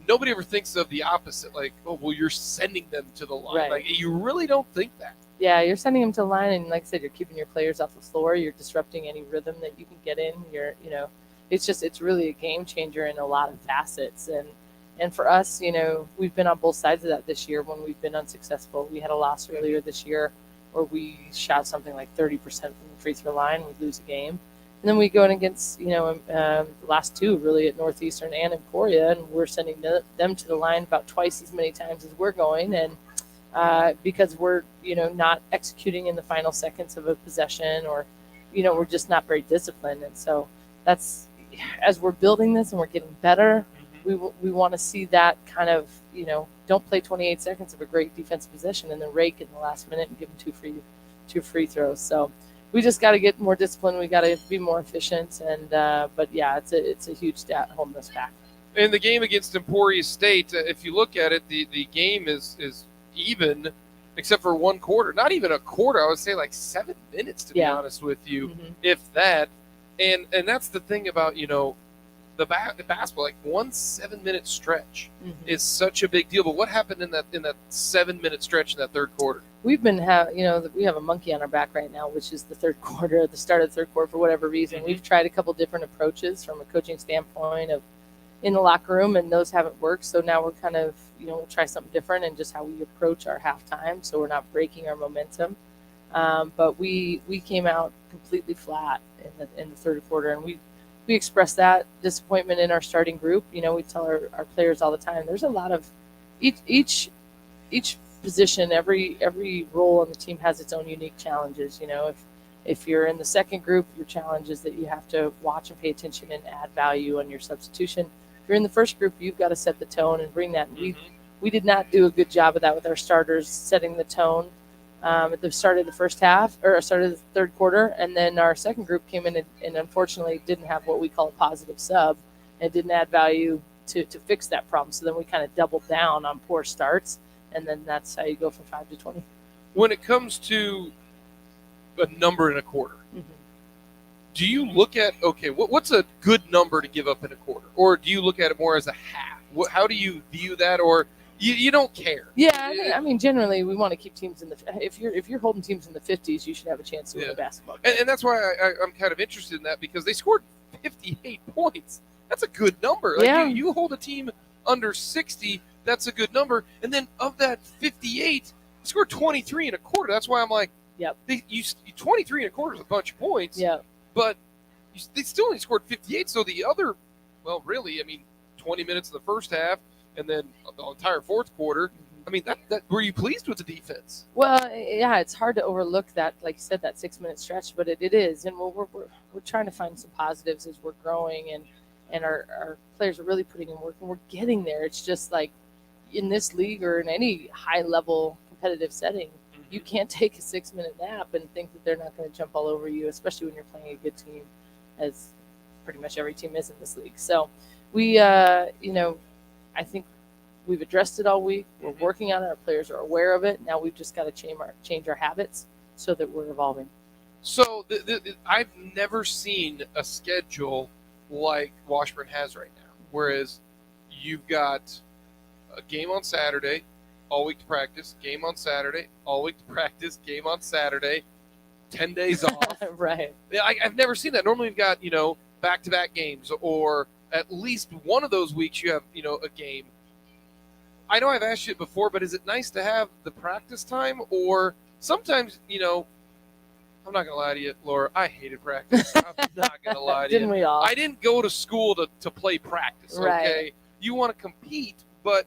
nobody ever thinks of the opposite. Like, oh, well, you're sending them to the line. Right. Like, you really don't think that. Yeah, you're sending them to the line, and like I said, you're keeping your players off the floor. You're disrupting any rhythm that you can get in. It's really a game changer in a lot of facets. And for us, we've been on both sides of that this year when we've been unsuccessful. We had a loss earlier this year where we shot something like 30% from the free throw line. We'd lose a game. And then we go in against, the last 2 really at Northeastern and Emporia, and we're sending them to the line about twice as many times as we're going. And because we're, not executing in the final seconds of a possession, or, we're just not very disciplined. And so that's, as we're building this and we're getting better, we want to see that kind of, don't play 28 seconds of a great defensive possession and then rake in the last minute and give them 2 free throws. So we just got to get more disciplined. We got to be more efficient. And but yeah, it's a huge stat holding us back. In the game against Emporia State, if you look at it, the game is even, except for one quarter. Not even a quarter. I would say like 7 minutes, to be honest with you, if that. And that's the thing about the basketball. Like 1 7-minute stretch is such a big deal. But what happened in that 7-minute stretch in that third quarter? We've been we have a monkey on our back right now, which is the third quarter, the start of the third quarter for whatever reason. We've tried a couple different approaches from a coaching standpoint of in the locker room, and those haven't worked. So now we're kind of, we'll try something different and just how we approach our halftime, so we're not breaking our momentum. But we came out completely flat in the third quarter, and we expressed that disappointment in our starting group. We tell our players all the time, there's a lot of each position, every role on the team has its own unique challenges. If you're in the second group, your challenge is that you have to watch and pay attention and add value on your substitution. If you're in the first group, you've got to set the tone and bring that. And we did not do a good job of that with our starters, setting the tone at the start of the first half, or start of the third quarter. And then our second group came in and unfortunately didn't have what we call a positive sub, and didn't add value to fix that problem. So then we kind of doubled down on poor starts, and then that's how you go from 5 to 20. When it comes to a number in a quarter, do you look at, okay, what's a good number to give up in a quarter? Or do you look at it more as a half? How do you view that? Or you don't care? Yeah, I mean, generally we want to keep teams in the, if you're holding teams in the 50s, you should have a chance to win a basketball game. And that's why I'm kind of interested in that, because they scored 58 points. That's a good number. Like you hold a team under 60, that's a good number. And then of that 58, they scored 23 in a quarter. That's why I'm like, 23 in a quarter is a bunch of points. Yeah. But they still only scored 58. So the other, 20 minutes in the first half, and then the entire fourth quarter. I mean, that were you pleased with the defense? Well, yeah, it's hard to overlook that, like you said, that 6-minute stretch, but it is, and we're trying to find some positives as we're growing, and our players are really putting in work, and we're getting there. It's just like in this league or in any high level competitive setting, you can't take a 6-minute nap and think that they're not going to jump all over you, especially when you're playing a good team, as pretty much every team is in this league. So we, I think we've addressed it all week. We're working on it. Our players are aware of it. Now we've just got to change our habits so that we're evolving. So I've never seen a schedule like Washburn has right now, whereas you've got a game on Saturday, all week to practice, game on Saturday, all week to practice, game on Saturday, 10 days off. Right. I've never seen that. Normally we've got, back-to-back games, or at least one of those weeks you have, a game. I know I've asked you it before, but is it nice to have the practice time? Or sometimes, I'm not going to lie to you, Laura, I hated practice. I'm not going to lie to you. Didn't we all? I didn't go to school to play practice, okay? Right. You want to compete, but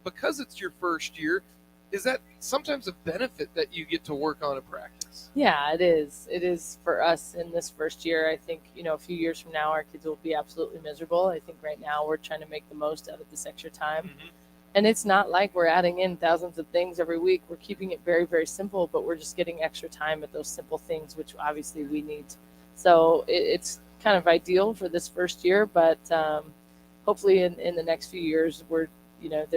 because it's your first year, is that sometimes a benefit that you get to work on in practice? Yeah, it is. It is for us in this first year. I think, a few years from now, our kids will be absolutely miserable. I think right now we're trying to make the most out of this extra time. And it's not like we're adding in thousands of things every week. We're keeping it very, very simple, but we're just getting extra time at those simple things, which obviously we need. So it's kind of ideal for this first year, but hopefully in the next few years, they're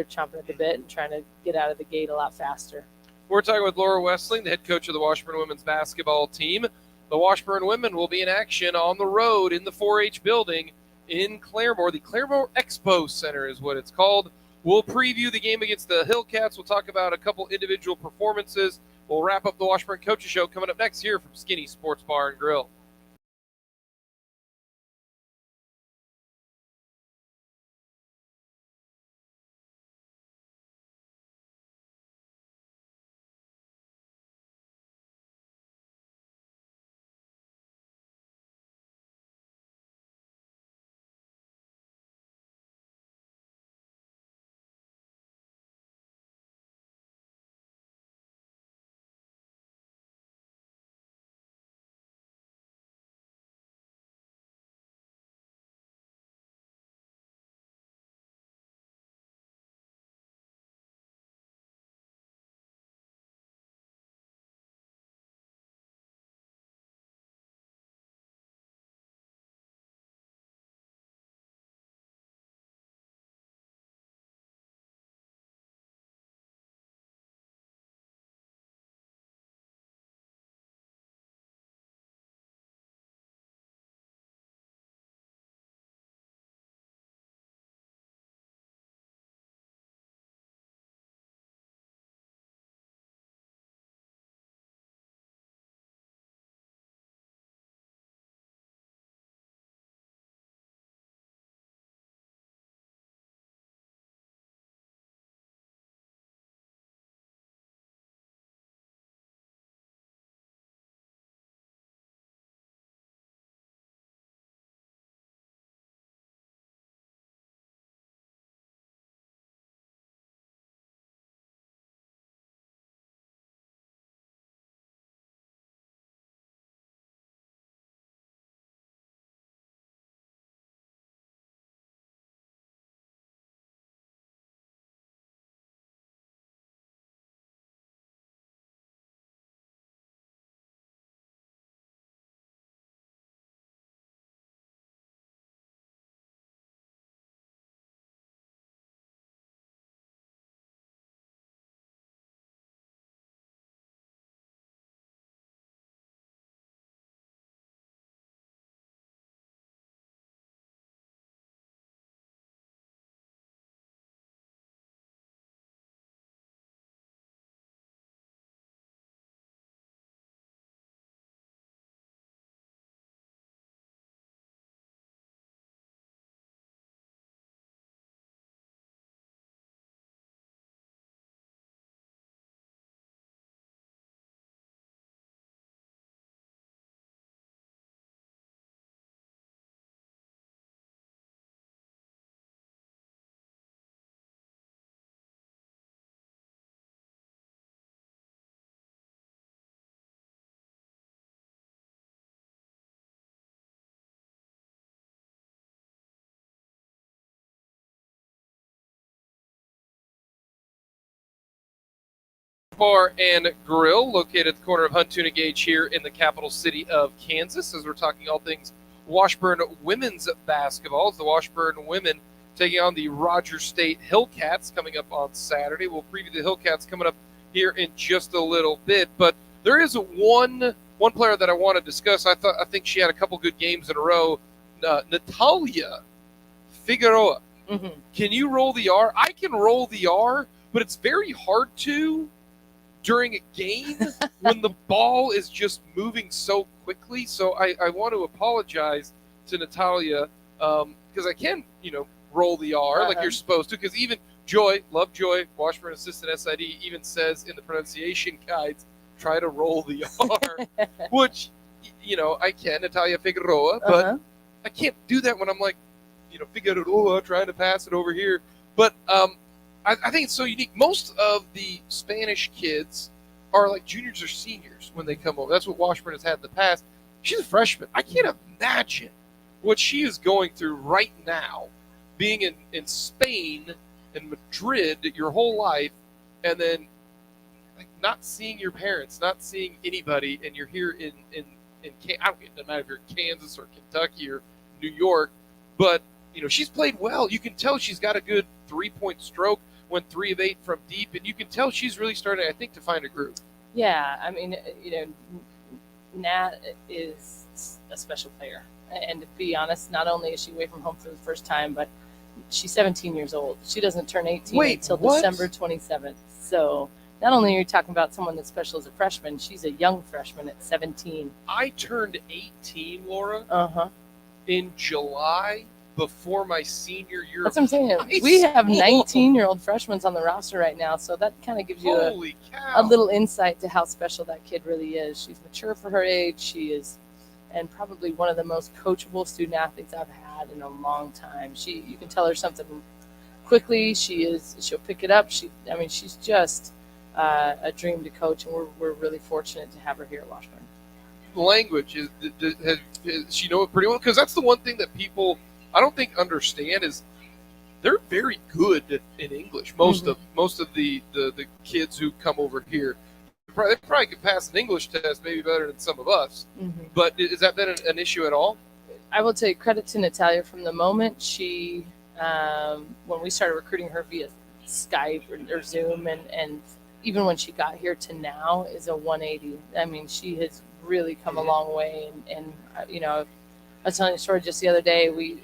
chomping at the bit and trying to get out of the gate a lot faster. We're talking with Laura Westling, the head coach of the Washburn women's basketball team. The Washburn women will be in action on the road in the 4-H building in Claremore. The Claremore Expo Center is what it's called. We'll preview the game against the Hillcats. We'll talk about a couple individual performances. We'll wrap up the Washburn Coaches Show coming up next here from Skinny Sports Bar and Grill. Bar and Grill, located at the corner of Hunt-Tuna Gage here in the capital city of Kansas, as we're talking all things Washburn women's basketball. It's the Washburn women taking on the Rogers State Hillcats coming up on Saturday. We'll preview the Hillcats coming up here in just a little bit, but there is one player that I want to discuss. I think she had a couple good games in a row. Natalia Figueroa. Mm-hmm. Can you roll the R? I can roll the R, but it's very hard to during a game when the ball is just moving so quickly. So I want to apologize to Natalia because I can, roll the R like you're supposed to. Because even Love Joy, Washburn assistant SID, even says in the pronunciation guides, try to roll the R, which, I can, Natalia Figueroa, but I can't do that when I'm like, Figueroa trying to pass it over here. But I think it's so unique. Most of the Spanish kids are like juniors or seniors when they come over. That's what Washburn has had in the past. She's a freshman. I can't imagine what she is going through right now, being in Spain and Madrid your whole life, and then not seeing your parents, not seeing anybody, and you're here in I don't know, it doesn't matter if you're in Kansas or Kentucky or New York, but she's played well. You can tell she's got a good 3-point stroke, went 3 of 8 from deep, and you can tell she's really starting, I think, to find a groove. Yeah, I mean, Nat is a special player. And to be honest, not only is she away from home for the first time, but she's 17 years old. She doesn't turn 18 until December 27th. So not only are you talking about someone that's special as a freshman, she's a young freshman at 17. I turned 18, Laura, Uh-huh. in July before my senior year. That's what I'm saying. We have 19-year-old freshmen on the roster right now, so that kind of gives you a little insight to how special that kid really is. She's mature for her age. She is, and probably one of the most coachable student athletes I've had in a long time. You can tell her something quickly. She'll pick it up. She's just a dream to coach, and we're really fortunate to have her here at Washburn. Language does she know it pretty well? Because that's the one thing that people I don't think understand is they're very good in English. Most of the kids who come over here, they probably could pass an English test maybe better than some of us. Mm-hmm. But has that been an issue at all? I will take credit to Natalia from the moment she, when we started recruiting her via Skype or Zoom, and even when she got here to now, is a 180. I mean, she has really come a long way. And I was telling a story just the other day.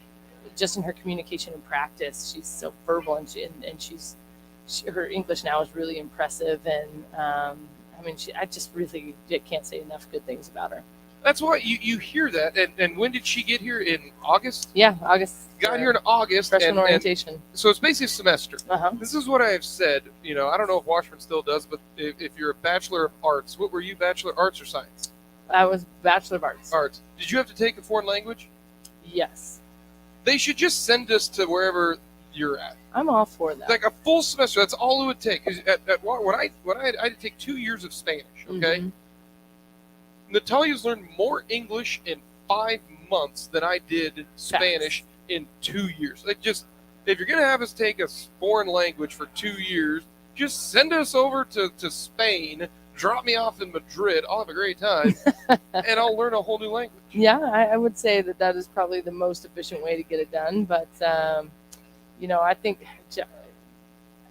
Just in her communication and practice, she's so verbal, and her English now is really impressive. And I just really can't say enough good things about her. That's why you hear that. And when did she get here? In August? Yeah, August. Got here in August. Freshman orientation. So it's basically a semester. Uh-huh. This is what I have said. I don't know if Washburn still does, but if you're a Bachelor of Arts, what were you, Bachelor of Arts or Science? I was Bachelor of Arts. Arts. Did you have to take a foreign language? Yes. They should just send us to wherever you're at. I'm all for that. Like a full semester. That's all it would take. Because when I had to take 2 years of Spanish. Okay. Mm-hmm. Natalia's learned more English in 5 months than I did Spanish in 2 years. If you're gonna have us take a foreign language for 2 years, just send us over to Spain. Drop me off in Madrid. I'll have a great time, and I'll learn a whole new language. Yeah, I would say that is probably the most efficient way to get it done. But, I think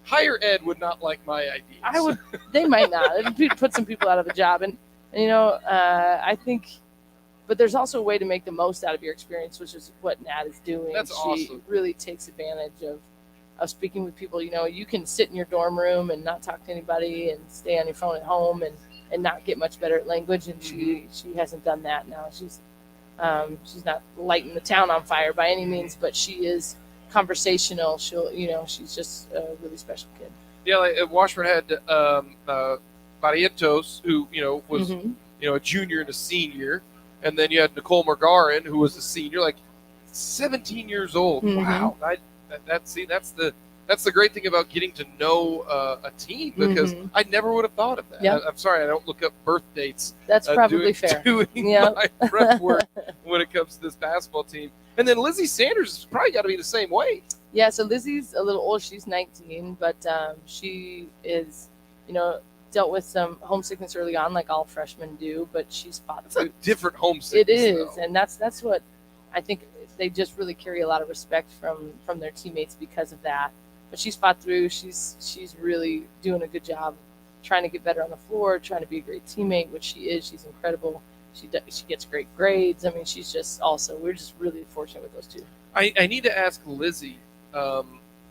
higher ed would not like my ideas. They might not. It'd put some people out of a job. And I think, but there's also a way to make the most out of your experience, which is what Nat is doing. That's awesome. She really takes advantage of speaking with people. You can sit in your dorm room and not talk to anybody and stay on your phone at home and not get much better at language. And she hasn't done that now. She's not lighting the town on fire by any means, but she is conversational. She's just a really special kid. Yeah, like Washburn had Barrientos, who was a junior and a senior, and then you had Nicole Margarin, who was a senior, like 17 years old. Mm-hmm. Wow, that's the great thing about getting to know a team, because I never would have thought of that. Yep. I'm sorry, I don't look up birth dates. That's probably fair. Doing my prep work when it comes to this basketball team. And then Lizzie Sanders has probably got to be the same way. Yeah, so Lizzie's a little old. She's 19, but she is, dealt with some homesickness early on, like all freshmen do, but she's fought It's a through. different homesickness. It is, though. and that's what I think. They just really carry a lot of respect from their teammates because of that. But she's fought through. She's really doing a good job, trying to get better on the floor, trying to be a great teammate, which she is. She's incredible. She gets great grades. I mean, she's just we're just really fortunate with those two. I need to ask Lizzie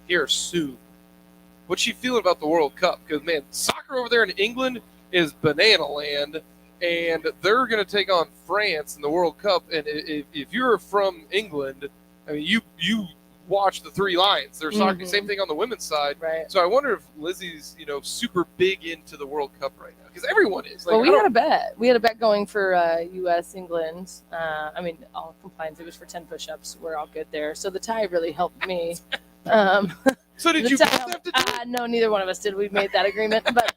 here soon what's she feeling about the World Cup, because man, soccer over there in England is banana land, and they're going to take on France in the World Cup. And if you're from England, I mean, you watch the Three Lions. They're soccer, Mhm. same thing on the women's side. Right. So I wonder if Lizzie's super big into the World Cup right now, because everyone is. Like, Well, we had a bet. We had a bet going for U.S. England. I mean, all compliance. It was for 10 push-ups. We're all good there. So the tie really helped me. So did The you tie both have to do it? No, neither one of us did. We made that agreement. But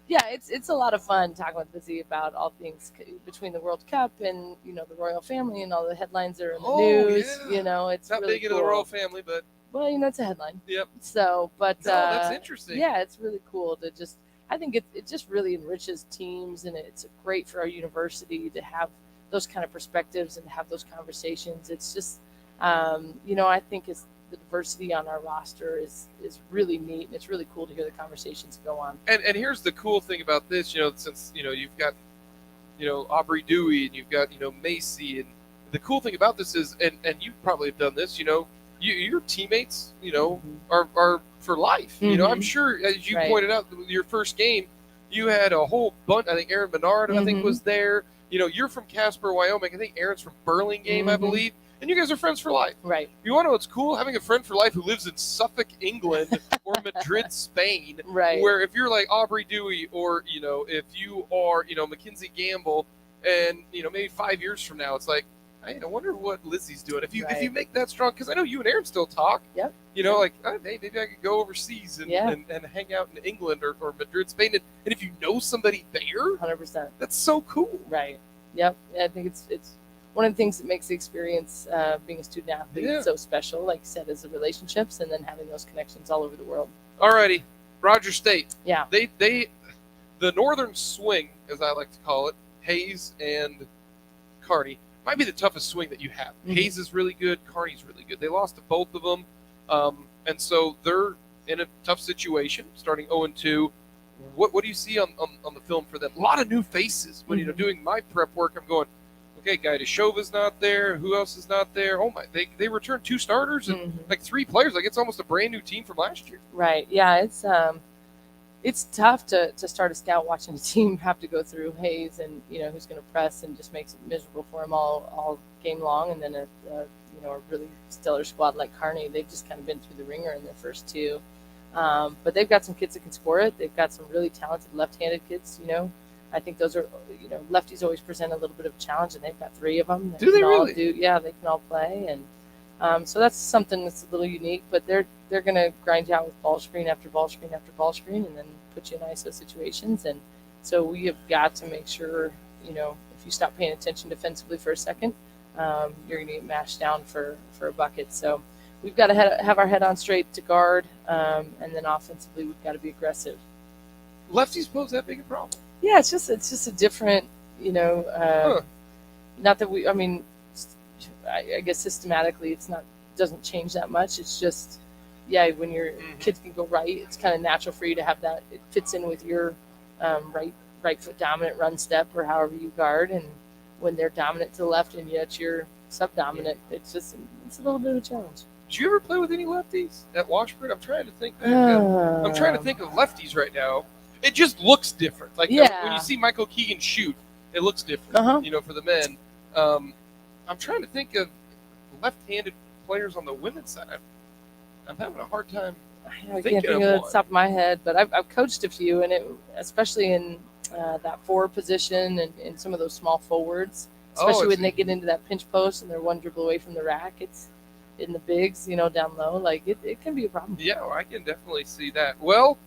yeah, it's a lot of fun talking with Lizzie about all things between the World Cup and the royal family and all the headlines that are in the news. Yeah. It's Not really big cool. into the royal family, but Well, it's a headline. Yep. So, but no, that's interesting. yeah, it's really cool to just. I think it just really enriches teams, and it's great for our university to have those kind of perspectives and have those conversations. It's just, I think the diversity on our roster is really neat, and it's really cool to hear the conversations go on. And here's the cool thing about this, since you've got Aubrey Dewey and you've got Macy, and the cool thing about this is, and you probably have done this, your teammates, are for life. Mhm. I'm sure, as you Right. pointed out, your first game, you had a whole bunch. I think Aaron Bernard, I think, Mhm. was there. You're from Casper, Wyoming. I think Aaron's from Burlingame, I Mhm. believe. And you guys are friends for life. Right. You want to know what's cool? Having a friend for life who lives in Suffolk, England, or Madrid, Spain. Right. Where if you're like Aubrey Dewey, or if you are Mackenzie Gamble, and maybe 5 years from now, it's like, hey, I wonder what Lizzie's doing. If you make that strong, because I know you and Aaron still talk. Yep. Like, hey, maybe I could go overseas and, Yeah. and hang out in England or Madrid, Spain, and if you know somebody there, 100%. that's so cool. Right. Yep. I think it's one of the things that makes the experience being a student athlete Yeah. so special. Like you said, is the relationships and then having those connections all over the world. Alrighty, Roger State. Yeah. They the northern swing, as I like to call it, Hayes and Kearney, might be the toughest swing that you have. Mhm. Hayes is really good, Kearney's really good. They lost to both of them, and so they're in a tough situation, starting 0-2. What do you see on the film for them? A lot of new faces. When Mhm. doing my prep work, I'm going, okay, Guy Deshova's not there. Who else is not there? Oh my, they returned 2 starters and Mhm. like 3 players. Like, it's almost a brand new team from last year. Right. Yeah. It's tough to start a scout watching a team have to go through Hayes and who's going to press and just makes it miserable for them all game long, and then a really stellar squad like Kearney, they've just kind of been through the ringer in their first 2. But they've got some kids that can score it. They've got some really talented left-handed kids. I think those are lefties always present a little bit of a challenge, and they've got 3 of them. Do they can all really? Yeah, they can all play, and so that's something that's a little unique. But they're going to grind you out with ball screen after ball screen after ball screen, and then put you in ISO situations. And so we have got to make sure if you stop paying attention defensively for a second, you're going to get mashed down for a bucket. So we've got to have our head on straight to guard, and then offensively we've got to be aggressive. Lefties pose that big a problem. Yeah, it's just a different, not that I mean, I guess systematically doesn't change that much. It's just, when your kids can go right, it's kind of natural for you to have that. It fits in with your right foot dominant run step or however you guard, and when they're dominant to the left and yet you're subdominant, it's a little bit of a challenge. Did you ever play with any lefties at Washburn? I'm trying to think back. I'm trying to think of lefties right now. It just looks different. Like when you see Michael Keegan shoot, it looks different. Uh-huh. For the men. I'm trying to think of left-handed players on the women's side. I'm having a hard time. I can't think of it at the top of my head, but I've coached a few, and especially in that forward position and in some of those small forwards, especially when they get into that pinch post and they're one dribble away from the rack. It's in the bigs, down low. Like it can be a problem. Yeah, I can definitely see that. Well,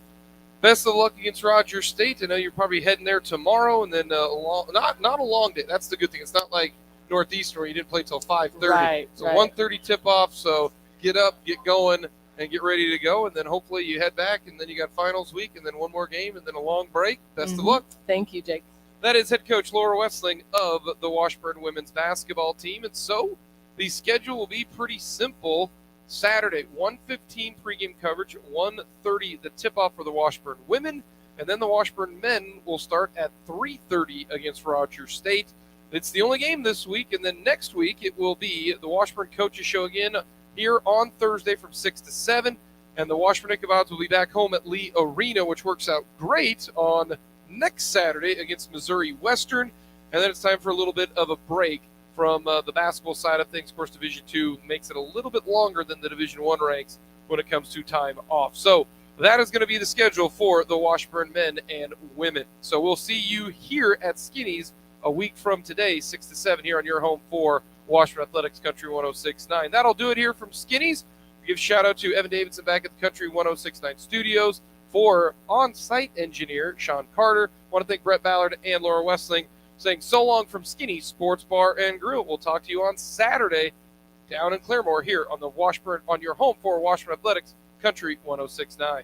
best of luck against Rogers State. I know you're probably heading there tomorrow, and then not a long day. That's the good thing. It's not like Northeastern where you didn't play till 5:30. Right, So right. 1:30 tip off. So get up, get going, and get ready to go. And then hopefully you head back, and then you got finals week, and then one more game, and then a long break. Best of luck. Thank you, Jake. That is head coach Laura Westling of the Washburn women's basketball team. And so the schedule will be pretty simple. Saturday, 1:15 pregame coverage, 1:30 the tip-off for the Washburn women, and then the Washburn men will start at 3:30 against Rogers State. It's the only game this week, and then next week it will be the Washburn Coaches Show again here on Thursday from 6 to 7, and the Washburn Ichabods will be back home at Lee Arena, which works out great on next Saturday against Missouri Western, and then it's time for a little bit of a break from the basketball side of things. Of course, Division II makes it a little bit longer than the Division I ranks when it comes to time off. So that is going to be the schedule for the Washburn men and women. So we'll see you here at Skinny's a week from today, 6 to 7 here on your home for Washburn Athletics Country 106.9. That'll do it here from Skinny's. We give a shout out to Evan Davidson back at the Country 106.9 studios. For on-site engineer Sean Carter, I want to thank Brett Ballard and Laura Westling, saying so long from Skinny Sports Bar and Grill. We'll talk to you on Saturday down in Claremore here on the Washburn, on your home for Washburn Athletics Country 106.9.